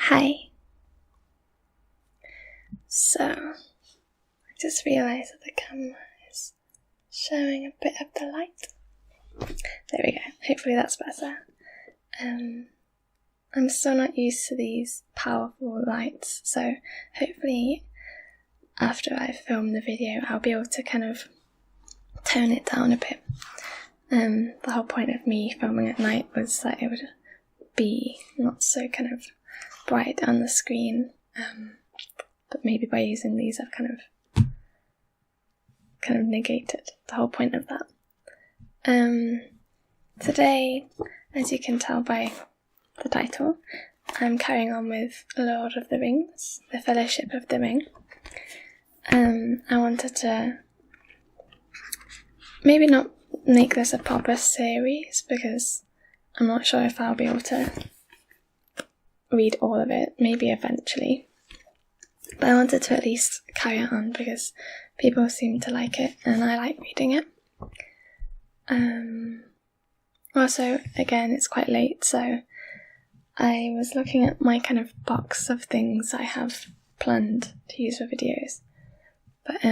Hi. So, I just realised that the camera is showing a bit of the light. There we go. Hopefully that's better. I'm still not used to these powerful lights, so hopefully after I film the video I'll be able to kind of tone it down a bit. The whole point of me filming at night was that it would be not so kind of bright on the screen, but maybe by using these I've kind of negated the whole point of that. Today, as you can tell by the title, I'm carrying on with Lord of the Rings, The Fellowship of the Ring. I wanted to maybe not make this a proper series because I'm not sure if I'll be able to read all of it, maybe eventually. But I wanted to at least carry it on because people seem to like it and I like reading it. Also, again, it's quite late, so I was looking at my kind of box of things I have planned to use for videos. But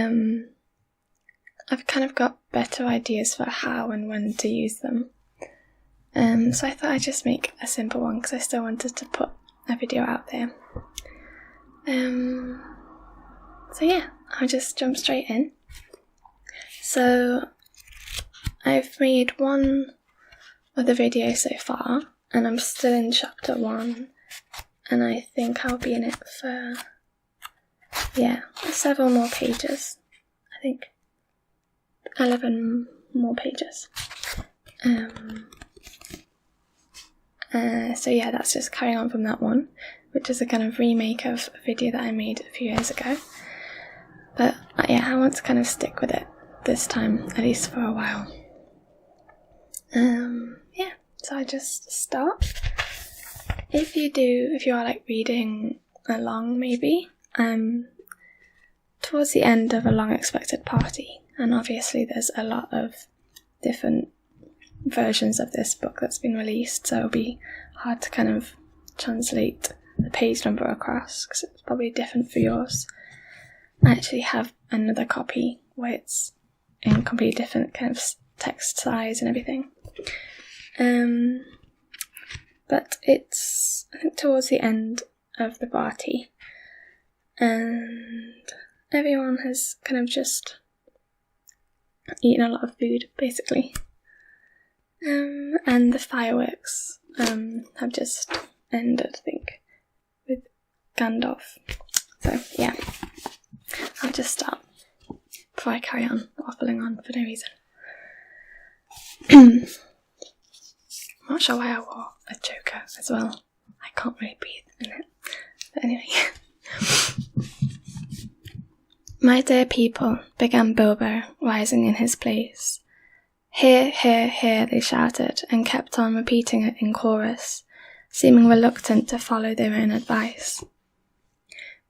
I've kind of got better ideas for how and when to use them. So I thought I'd just make a simple one because I still wanted to put a video out there. So yeah, I'll just jump straight in. So I've made one other video so far, and I'm still in chapter 1, and I think I'll be in it for, several more pages. I think 11 more pages. So yeah, that's just carrying on from that one, which is a kind of remake of a video that I made a few years ago. But yeah, I want to kind of stick with it this time, at least for a while. So I just start. If you are like reading along maybe, towards the end of A Long Expected Party, and obviously there's a lot of different versions of this book that's been released, so it'll be hard to kind of translate the page number across because it's probably different for yours. I actually have another copy where it's in completely different kind of text size and everything. But it's, I think, towards the end of the party, and everyone has kind of just eaten a lot of food, basically. And the fireworks have just ended, I think, with Gandalf. So yeah, I'll just start before I carry on waffling on for no reason. I'm not sure why I wore a choker as well. I can't really breathe in it. But anyway. My dear people, began Bilbo, rising in his place. Hear, hear, hear, they shouted, and kept on repeating it in chorus, seeming reluctant to follow their own advice.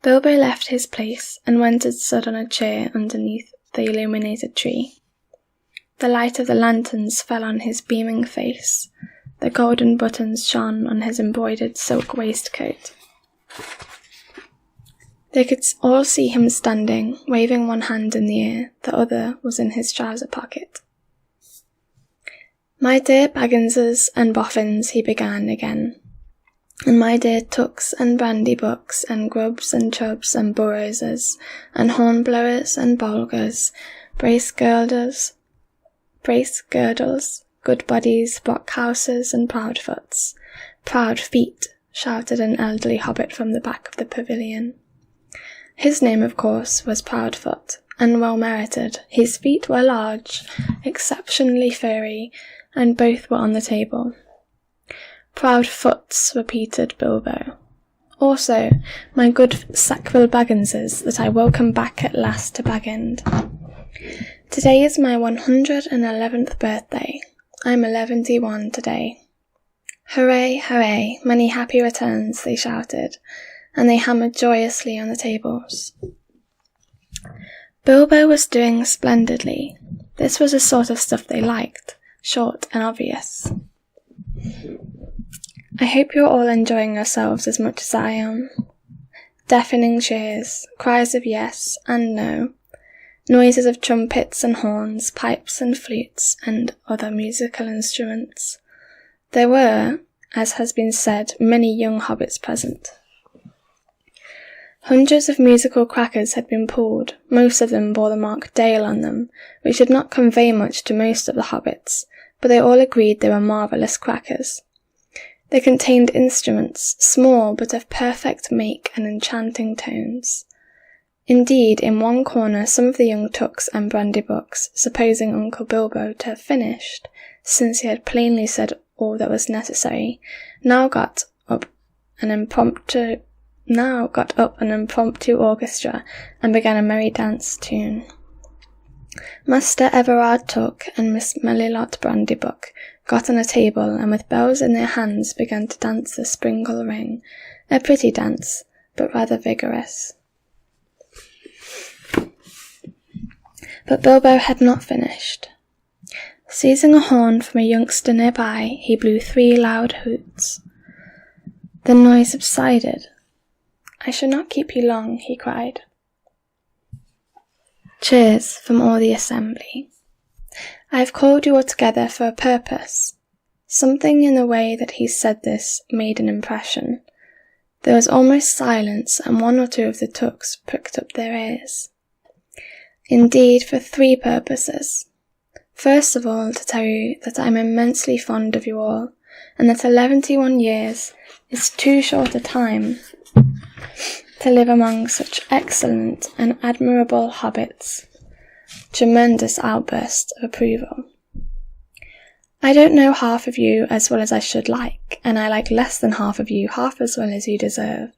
Bilbo left his place and went and stood on a chair underneath the illuminated tree. The light of the lanterns fell on his beaming face. The golden buttons shone on his embroidered silk waistcoat. They could all see him standing, waving one hand in the air, the other was in his trouser pocket. My dear Bagginses and Boffins, he began again, and my dear Tooks and Brandybooks and Grubbs and Chubs and Burrowses and Hornblowers and Bolgers, brace girdles, good bodies, Brockhouses and Proudfoots. Proud feet, shouted an elderly hobbit from the back of the pavilion. His name, of course, was Proudfoot, and well merited. His feet were large, exceptionally furry, and both were on the table. Proudfoots, repeated Bilbo. Also, my good Sackville Bagginses, that I welcome back at last to Bag End. Today is my 111th birthday. I'm 11 today. Hooray, hooray, many happy returns, they shouted, and they hammered joyously on the tables. Bilbo was doing splendidly. This was the sort of stuff they liked, short and obvious. I hope you're all enjoying yourselves as much as I am. Deafening cheers, cries of yes and no, noises of trumpets and horns, pipes and flutes, and other musical instruments. There were, as has been said, many young hobbits present. Hundreds of musical crackers had been pulled. Most of them bore the mark Dale on them, which did not convey much to most of the hobbits, but they all agreed they were marvellous crackers. They contained instruments, small but of perfect make and enchanting tones. Indeed, in one corner some of the young tooks and brandy-bucks, supposing Uncle Bilbo to have finished, since he had plainly said all that was necessary, now got up an impromptu orchestra and began a merry dance tune. Master Everard Took and Miss Melilot Brandybuck got on a table and with bells in their hands began to dance the Springle Ring, a pretty dance, but rather vigorous. But Bilbo had not finished. Seizing a horn from a youngster nearby, he blew 3 loud hoots. The noise subsided. "I shall not keep you long," he cried. Cheers from all the assembly. "I have called you all together for a purpose." Something in the way that he said this made an impression. There was almost silence, and 1 or 2 of the tooks pricked up their ears. "Indeed, for 3 purposes. First of all, to tell you that I am immensely fond of you all, and that 71 years is too short a time to live among such excellent and admirable hobbits." Tremendous outburst of approval. "I don't know half of you as well as I should like, and I like less than half of you half as well as you deserve."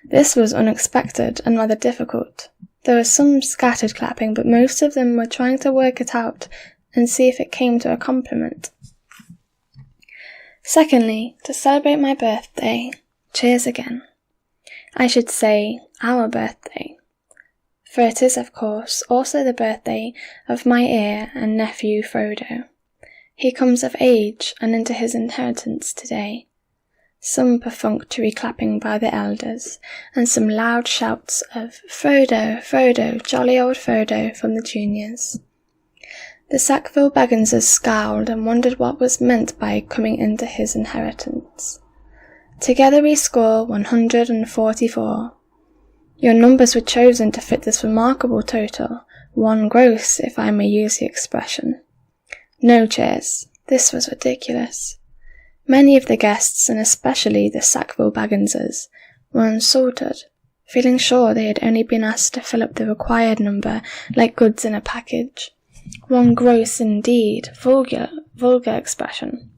This was unexpected and rather difficult. There was some scattered clapping, but most of them were trying to work it out and see if it came to a compliment. Secondly, to celebrate my birthday, cheers again. I should say our birthday, for it is, of course, also the birthday of my heir and nephew Frodo. He comes of age and into his inheritance today. Some perfunctory clapping by the elders, and some loud shouts of "Frodo, Frodo, jolly old Frodo" from the juniors. The Sackville Bagginses scowled and wondered what was meant by coming into his inheritance. Together we score 144. Your numbers were chosen to fit this remarkable total, 1 gross, if I may use the expression. No cheers. This was ridiculous. Many of the guests, and especially the Sackville Bagginses, were insulted, feeling sure they had only been asked to fill up the required number like goods in a package. 1 gross indeed, vulgar expression.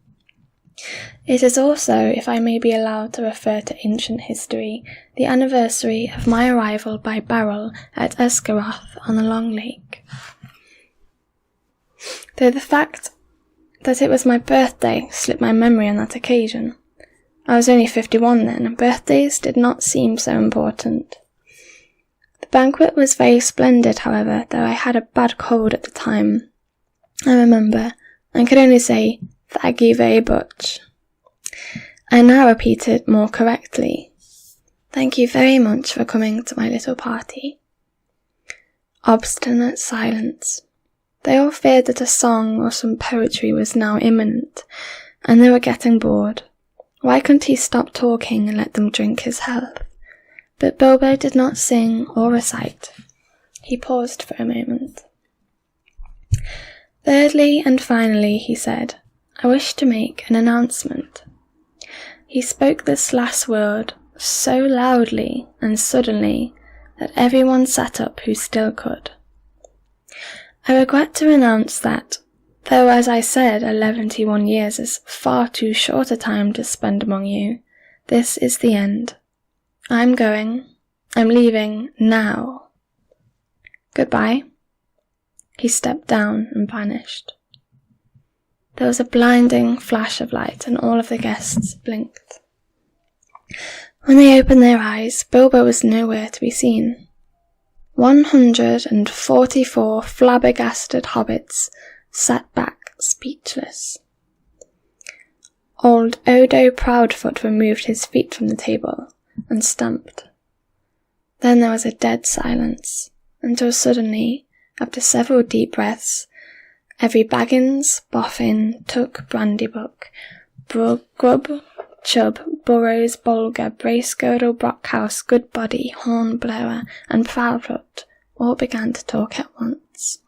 It is also, if I may be allowed to refer to ancient history, the anniversary of my arrival by barrel at Esgaroth on the Long Lake. Though the fact that it was my birthday slipped my memory on that occasion. I was only 51 then, and birthdays did not seem so important. The banquet was very splendid, however, though I had a bad cold at the time. I remember, and could only say, "Thank you very much." I now repeat it more correctly. "Thank you very much for coming to my little party." Obstinate silence. They all feared that a song or some poetry was now imminent, and they were getting bored. Why couldn't he stop talking and let them drink his health? But Bilbo did not sing or recite. He paused for a moment. "Thirdly and finally," he said, "I wish to make an announcement." He spoke this last word so loudly and suddenly that everyone sat up who still could. "I regret to announce that, though as I said 71 years is far too short a time to spend among you, this is the end. I'm leaving now. Goodbye." He stepped down and vanished. There was a blinding flash of light and all of the guests blinked. When they opened their eyes, Bilbo was nowhere to be seen. 144 flabbergasted hobbits sat back speechless. Old Odo Proudfoot removed his feet from the table and stamped. Then there was a dead silence, until suddenly, after several deep breaths, every Baggins, Boffin, Tuck, Brandybuck, Grub, Chubb, Burrows, Bulger, Bracegirdle, Brockhouse, Goodbody, Hornblower, and Proudfoot all began to talk at once.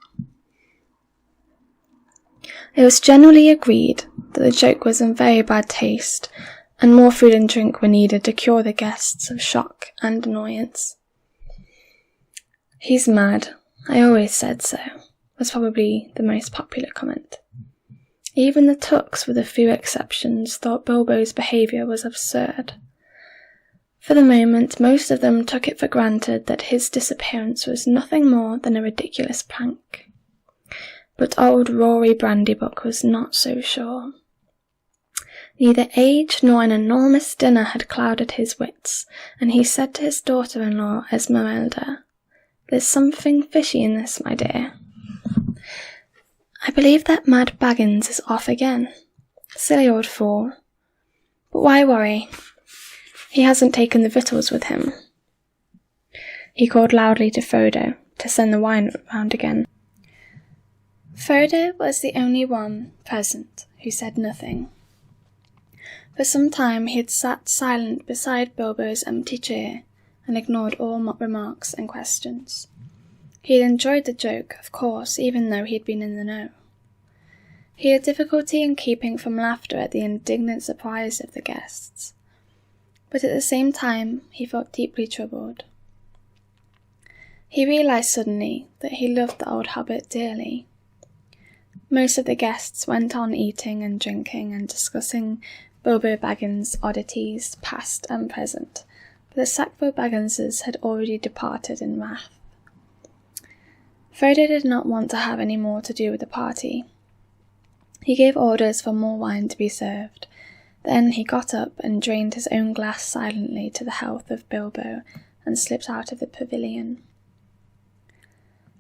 It was generally agreed that the joke was in very bad taste, and more food and drink were needed to cure the guests of shock and annoyance. "He's mad, I always said so," was probably the most popular comment. Even the Tucks, with a few exceptions, thought Bilbo's behaviour was absurd. For the moment, most of them took it for granted that his disappearance was nothing more than a ridiculous prank. But old Rory Brandybuck was not so sure. Neither age nor an enormous dinner had clouded his wits, and he said to his daughter-in-law Esmeralda, "There's something fishy in this, my dear. I believe that mad Baggins is off again. Silly old fool. But why worry? He hasn't taken the victuals with him." He called loudly to Frodo to send the wine round again. Frodo was the only one present who said nothing. For some time he had sat silent beside Bilbo's empty chair and ignored all remarks and questions. He had enjoyed the joke, of course, even though he had been in the know. He had difficulty in keeping from laughter at the indignant surprise of the guests, but at the same time he felt deeply troubled. He realised suddenly that he loved the old hobbit dearly. Most of the guests went on eating and drinking and discussing Bilbo Baggins' oddities, past and present, but the Sackville Bagginses had already departed in wrath. Frodo did not want to have any more to do with the party. He gave orders for more wine to be served. Then he got up and drained his own glass silently to the health of Bilbo and slipped out of the pavilion.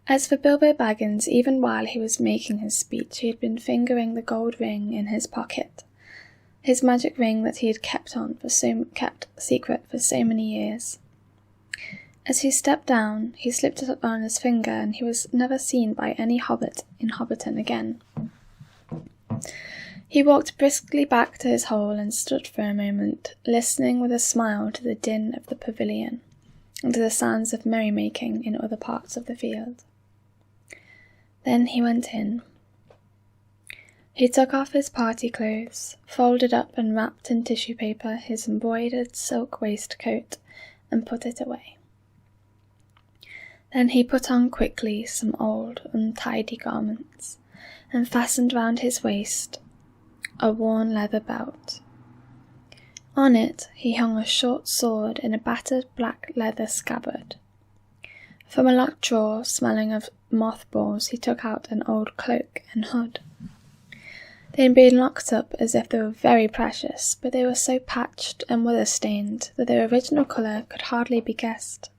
As for Bilbo Baggins, even while he was making his speech, he had been fingering the gold ring in his pocket, his magic ring that he had kept secret for so many years. As he stepped down, he slipped it on his finger, and he was never seen by any hobbit in Hobbiton again. He walked briskly back to his hole and stood for a moment, listening with a smile to the din of the pavilion and to the sounds of merrymaking in other parts of the field. Then he went in. He took off his party clothes, folded up and wrapped in tissue paper his embroidered silk waistcoat, and put it away. Then he put on quickly some old, untidy garments, and fastened round his waist a worn leather belt. On it he hung a short sword in a battered black leather scabbard. From a locked drawer, smelling of mothballs, he took out an old cloak and hood. They had been locked up as if they were very precious, but they were so patched and weather-stained that their original colour could hardly be guessed.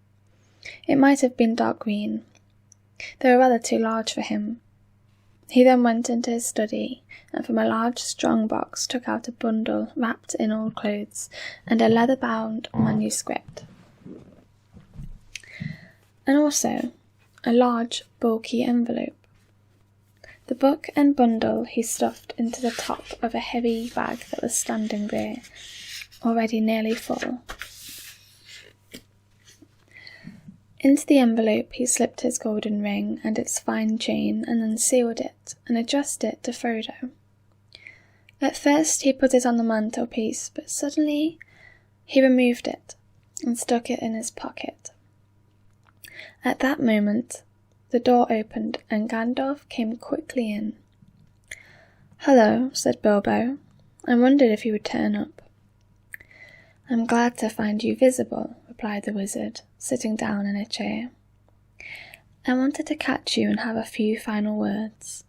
It might have been dark green. They were rather too large for him. He then went into his study, and from a large strong box took out a bundle wrapped in old clothes and a leather-bound manuscript. And also a large, bulky envelope. The book and bundle he stuffed into the top of a heavy bag that was standing there, already nearly full. Into the envelope he slipped his golden ring and its fine chain, and then sealed it and addressed it to Frodo. At first he put it on the mantelpiece, but suddenly he removed it and stuck it in his pocket. At that moment the door opened and Gandalf came quickly in. "Hello," said Bilbo. "I wondered if you would turn up." "I'm glad to find you visible," replied the wizard, sitting down in a chair. "I wanted to catch you and have a few final words.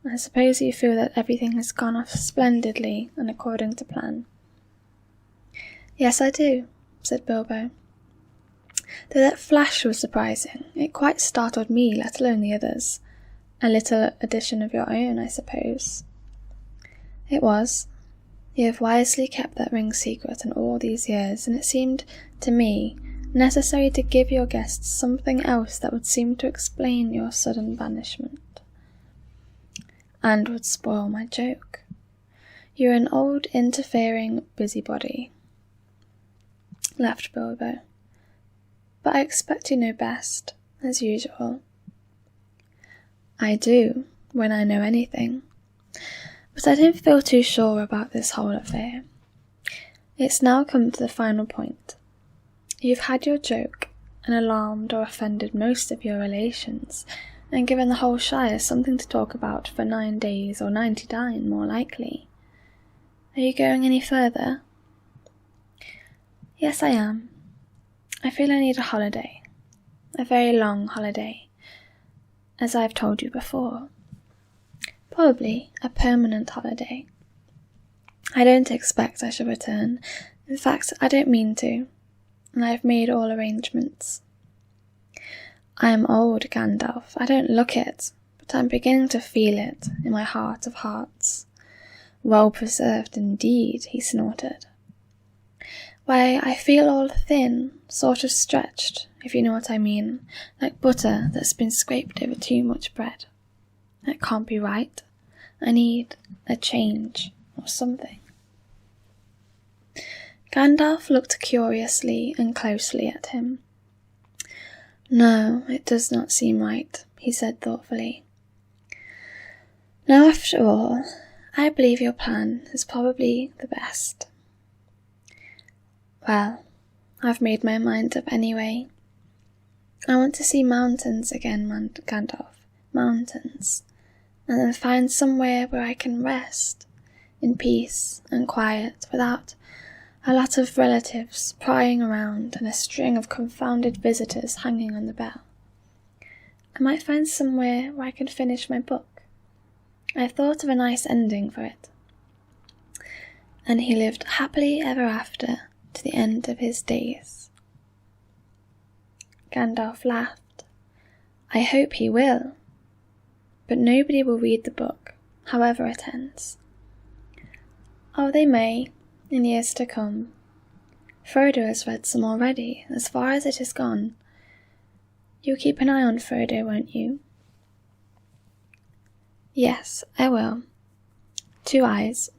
I suppose you feel that everything has gone off splendidly and according to plan." "Yes, I do," said Bilbo. "Though that flash was surprising. It quite startled me, let alone the others. A little addition of your own, I suppose." "It was. You have wisely kept that ring secret in all these years, and it seemed, to me, necessary to give your guests something else that would seem to explain your sudden banishment. And would spoil my joke. You're an old, interfering busybody, laughed Bilbo. But I expect you know best, as usual. I do, when I know anything. But I don't feel too sure about this whole affair. It's now come to the final point. You've had your joke, and alarmed or offended most of your relations, and given the whole Shire something to talk about for 9 days, or 99 more likely. Are you going any further? Yes, I am. I feel I need a holiday. A very long holiday. As I've told you before. Probably a permanent holiday. I don't expect I shall return. In fact, I don't mean to. And I have made all arrangements. I am old, Gandalf. I don't look it, but I'm beginning to feel it in my heart of hearts. Well preserved indeed, he snorted. Why, I feel all thin, sort of stretched, if you know what I mean, like butter that's been scraped over too much bread. That can't be right. I need a change, or something. Gandalf looked curiously and closely at him. No, it does not seem right, he said thoughtfully. Now, after all, I believe your plan is probably the best. Well, I've made my mind up anyway. I want to see mountains again, Gandalf. Mountains. And then find somewhere where I can rest, in peace and quiet, without a lot of relatives prying around and a string of confounded visitors hanging on the bell. I might find somewhere where I can finish my book. I've thought of a nice ending for it. And he lived happily ever after to the end of his days. Gandalf laughed. I hope he will. But nobody will read the book, however it ends. Oh, they may, in years to come. Frodo has read some already, as far as it has gone. You'll keep an eye on Frodo, won't you? Yes, I will. 2 eyes,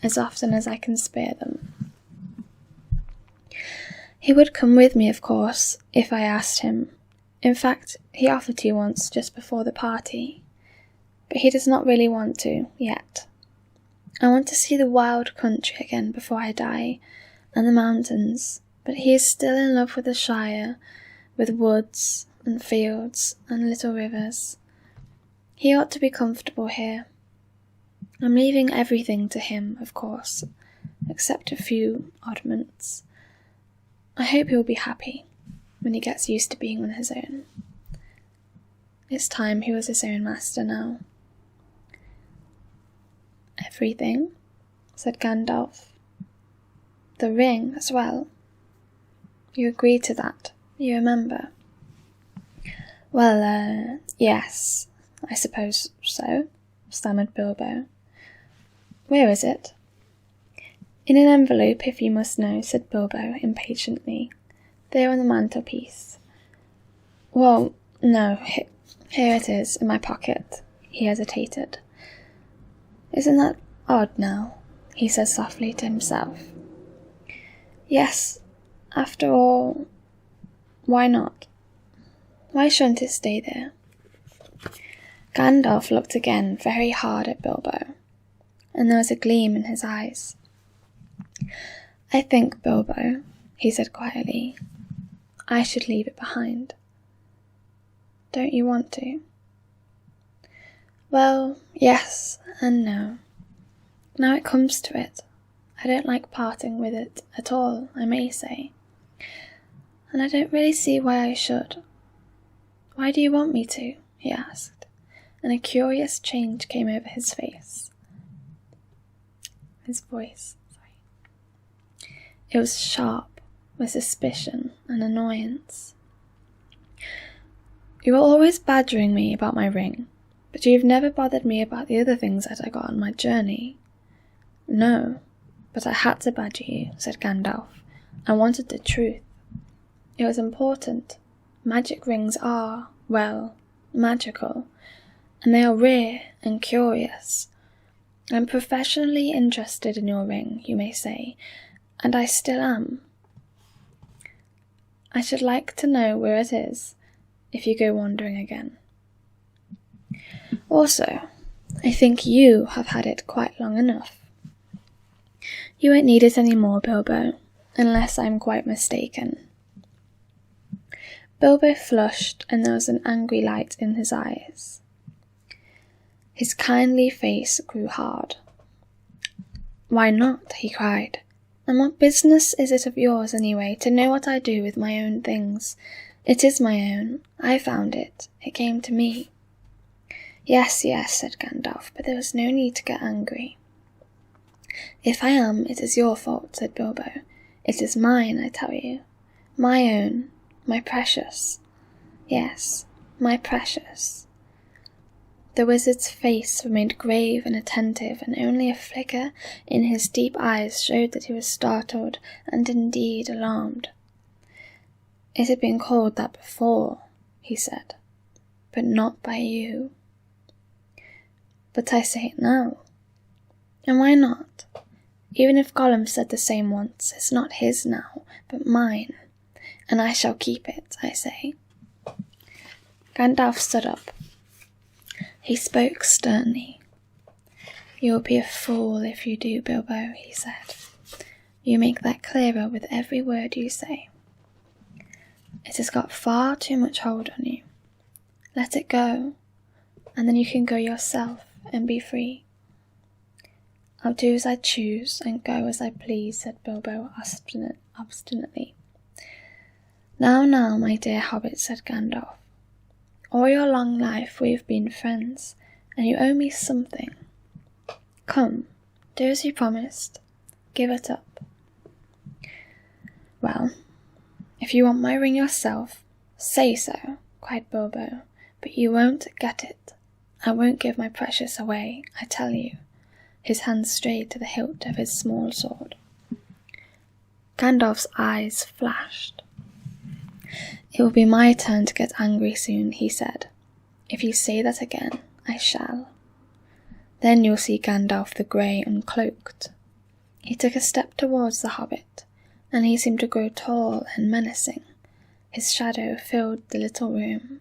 as often as I can spare them. He would come with me, of course, if I asked him. In fact, he offered to once just before the party. But he does not really want to, yet. I want to see the wild country again before I die, and the mountains, but he is still in love with the Shire, with woods and fields and little rivers. He ought to be comfortable here. I'm leaving everything to him, of course, except a few oddments. I hope he'll be happy when he gets used to being on his own. It's time he was his own master now. Everything, said Gandalf. The ring as well. You agreed to that, you remember? Well, yes, I suppose so, stammered Bilbo. Where is it? In an envelope, if you must know, said Bilbo impatiently. There on the mantelpiece. Well, no, here it is, in my pocket. He hesitated. Isn't that odd now? He said softly to himself. Yes, after all, why not? Why shouldn't it stay there? Gandalf looked again very hard at Bilbo, and there was a gleam in his eyes. I think, Bilbo, he said quietly, I should leave it behind. Don't you want to? Well, yes and no. Now it comes to it, I don't like parting with it at all, I may say. And I don't really see why I should. Why do you want me to? He asked, and a curious change came over his face. His voice, It was sharp, with suspicion and annoyance. You were always badgering me about my ring, but you've never bothered me about the other things that I got on my journey. No, But I had to badger you, said Gandalf. I wanted the truth. It was important. Magic rings are, well, magical, and they are rare and curious. I'm professionally interested in your ring, you may say, and I still am. I should like to know where it is, if you go wandering again. Also, I think you have had it quite long enough. You won't need it any more, Bilbo, unless I'm quite mistaken. Bilbo flushed, and there was an angry light in his eyes. His kindly face grew hard. Why not? He cried. And what business is it of yours, anyway, to know what I do with my own things? It is my own. I found it. It came to me. Yes, yes, said Gandalf, but there was no need to get angry. If I am, it is your fault, said Bilbo. It is mine, I tell you. My own. My precious. Yes, my precious. The wizard's face remained grave and attentive, and only a flicker in his deep eyes showed that he was startled and indeed alarmed. It had been called that before, he said, but not by you. But I say it now. And why not? Even if Gollum said the same once, it's not his now, but mine. And I shall keep it, I say. Gandalf stood up. He spoke sternly. You'll be a fool if you do, Bilbo, he said. You make that clearer with every word you say. It has got far too much hold on you. Let it go, and then you can go yourself and be free. I'll do as I choose and go as I please, said Bilbo obstinately. Now, my dear hobbit, said Gandalf. All your long life we have been friends, and you owe me something. Come, do as you promised. Give it up. Well, if you want my ring yourself, say so, cried Bilbo, but you won't get it. I won't give my precious away, I tell you. His hand strayed to the hilt of his small sword. Gandalf's eyes flashed. It will be my turn to get angry soon, he said. If you say that again, I shall. Then you'll see Gandalf the Grey uncloaked. He took a step towards the hobbit, and he seemed to grow tall and menacing. His shadow filled the little room.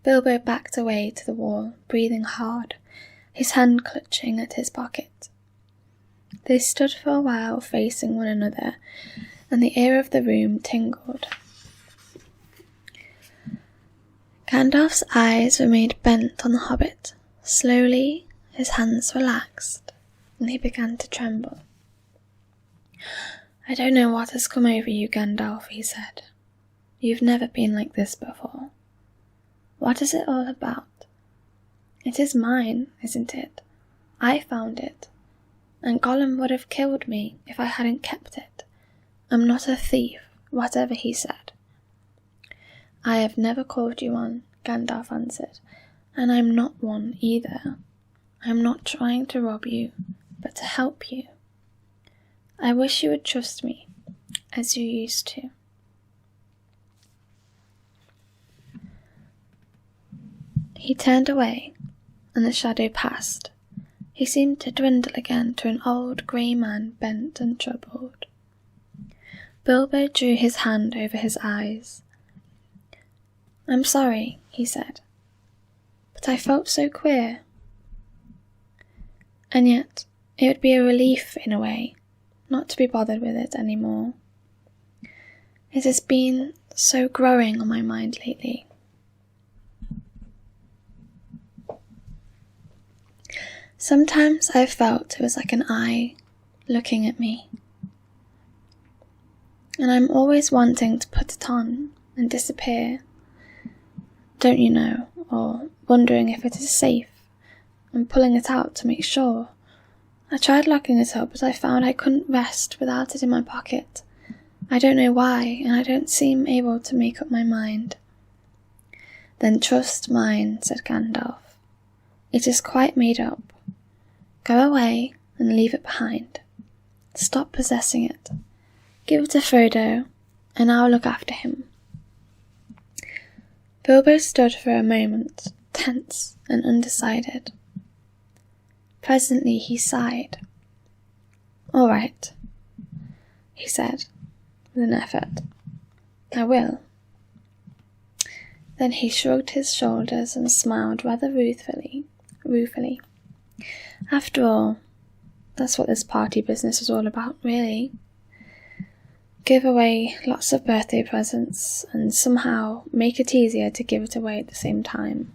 Bilbo backed away to the wall, breathing hard, his hand clutching at his pocket. They stood for a while facing one another, and the air of the room tingled. Gandalf's eyes remained bent on the hobbit. Slowly, his hands relaxed, and he began to tremble. I don't know what has come over you, Gandalf, he said. You've never been like this before. What is it all about? It is mine, isn't it? I found it, and Gollum would have killed me if I hadn't kept it. I'm not a thief, whatever he said. I have never called you one, Gandalf answered, and I'm not one either. I'm not trying to rob you, but to help you. I wish you would trust me, as you used to. He turned away, and the shadow passed. He seemed to dwindle again to an old grey man, bent and troubled. Bilbo drew his hand over his eyes. I'm sorry, he said, but I felt so queer. And yet, it would be a relief in a way, not to be bothered with it any more. It has been so growing on my mind lately. Sometimes I've felt it was like an eye looking at me. And I'm always wanting to put it on and disappear. Don't you know, or wondering if it is safe, and pulling it out to make sure. I tried locking it up, but I found I couldn't rest without it in my pocket. I don't know why, and I don't seem able to make up my mind. Then trust mine, said Gandalf. It is quite made up. Go away and leave it behind. Stop possessing it. Give it to Frodo, and I'll look after him. Bilbo stood for a moment, tense and undecided. Presently he sighed. "All right," he said, with an effort. "I will." Then he shrugged his shoulders and smiled rather ruefully. After all, that's what this party business was all about, really. Give away lots of birthday presents and somehow make it easier to give it away at the same time.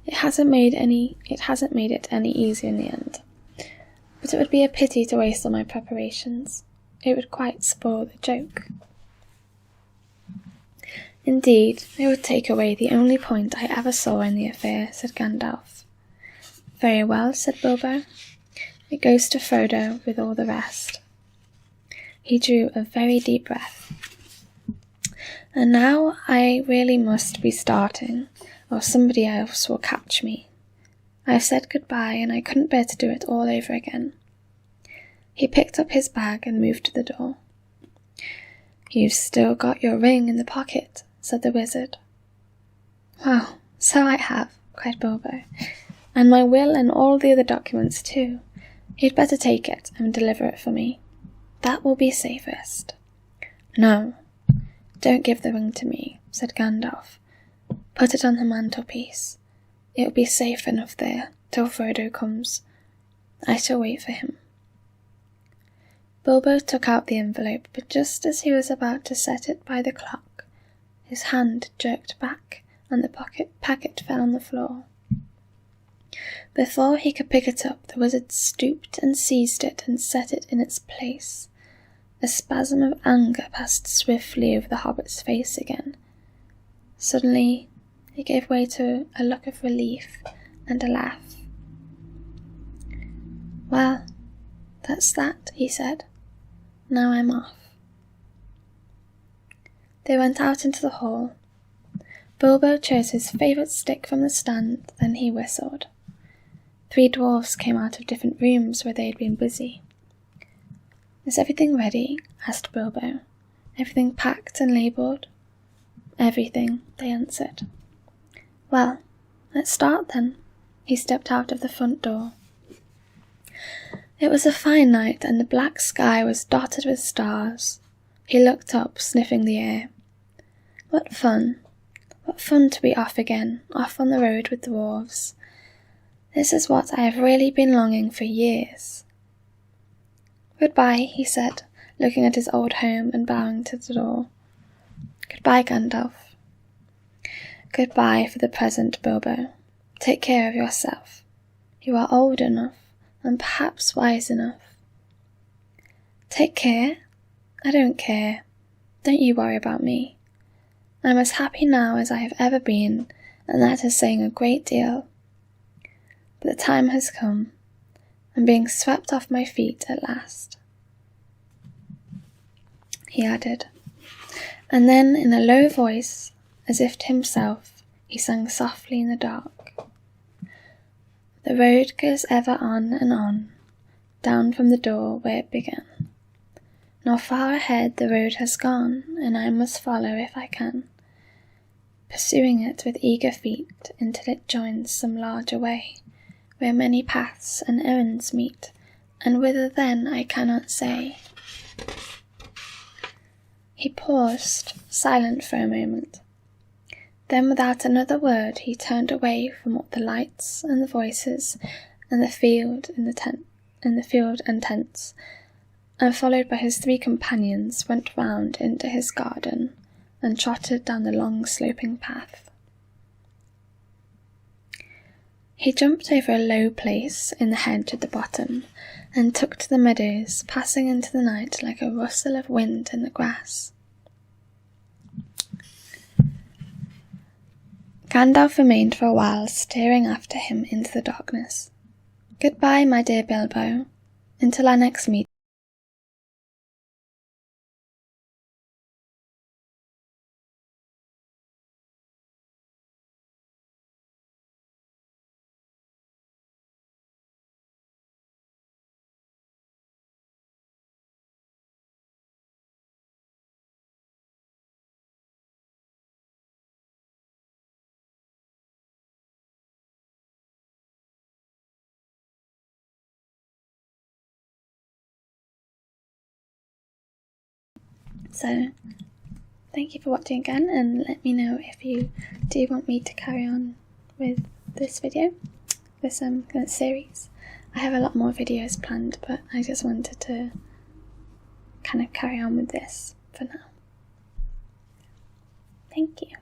It hasn't made it any easier in the end. But it would be a pity to waste all my preparations. It would quite spoil the joke. "Indeed, it would take away the only point I ever saw in the affair," said Gandalf. "Very well," said Bilbo. "It goes to Frodo with all the rest." He drew a very deep breath. "And now I really must be starting, or somebody else will catch me. I've said goodbye, and I couldn't bear to do it all over again." He picked up his bag and moved to the door. "You've still got your ring in the pocket," said the wizard. "Well, so I have," cried Bilbo, "and my will and all the other documents too. You'd better take it and deliver it for me. That will be safest." "No, don't give the ring to me," said Gandalf. "Put it on the mantelpiece. It will be safe enough there till Frodo comes. I shall wait for him." Bilbo took out the envelope, but just as he was about to set it by the clock, his hand jerked back and the packet fell on the floor. Before he could pick it up, the wizard stooped and seized it and set it in its place. A spasm of anger passed swiftly over the hobbit's face again. Suddenly, he gave way to a look of relief and a laugh. "Well, that's that," he said. "Now I'm off." They went out into the hall. Bilbo chose his favourite stick from the stand, then he whistled. 3 dwarfs came out of different rooms where they had been busy. "Is everything ready?" asked Bilbo. "Everything packed and labelled?" "Everything," they answered. "Well, let's start then." He stepped out of the front door. It was a fine night, and the black sky was dotted with stars. He looked up, sniffing the air. What fun! What fun to be off again, off on the road with dwarves. This is what I have really been longing for years. "Goodbye," he said, looking at his old home and bowing to the door. "Goodbye, Gandalf." "Goodbye for the present, Bilbo. Take care of yourself. You are old enough, and perhaps wise enough." "Take care? I don't care. Don't you worry about me. I'm as happy now as I have ever been, and that is saying a great deal. But the time has come. I'm being swept off my feet at last," he added. And then, in a low voice, as if to himself, he sang softly in the dark. "The road goes ever on and on, down from the door where it began. Nor far ahead the road has gone, and I must follow if I can, pursuing it with eager feet until it joins some larger way, where many paths and errands meet, and whither then I cannot say." He paused, silent for a moment. Then without another word he turned away from all the lights and the voices and the field and tents, and followed by his 3 companions went round into his garden and trotted down the long sloping path. He jumped over a low place in the hedge at the bottom and took to the meadows, passing into the night like a rustle of wind in the grass. Gandalf remained for a while, staring after him into the darkness. "Goodbye, my dear Bilbo, until our next meeting." So thank you for watching again, and let me know if you do want me to carry on with this video, this series. I have a lot more videos planned, but I just wanted to kind of carry on with this for now. Thank you.